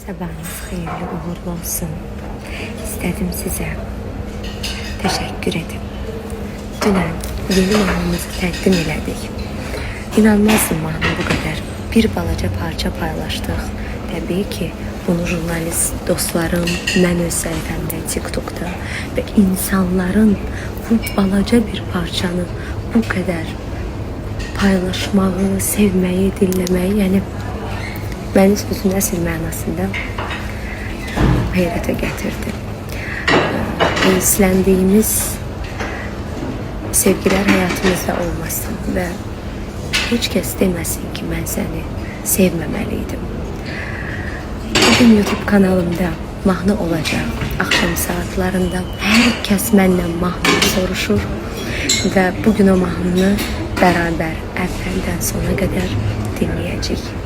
Sabahınız xeyirli uğurlu olsun. İstədim sizə təşəkkür edim. Dünən yeni mahnımızı təqdim elədik. İnanmazdım mahnı bu qədər. Bir balaca parça paylaşdıq. Təbii ki, bunu jurnalist dostlarım, mən öz səhifəmdə, TikTokda və insanların bu balaca bir parçanı bu qədər paylaşmağı, sevməyi, dinləməyi, yəni məni sözün əsl mənasında heyrətə gətirdi. İzləndiyimiz sevgilər həyatımızda olmasın və heç kəs deməsin ki, mən səni sevməməliydim. Bugün YouTube kanalımda mahnı olacaq. Axşam saatlarında hər kəs məndən mahnı soruşur və bugün o mahnını bərabər əvvəldən sona qədər dinləyəcəyik.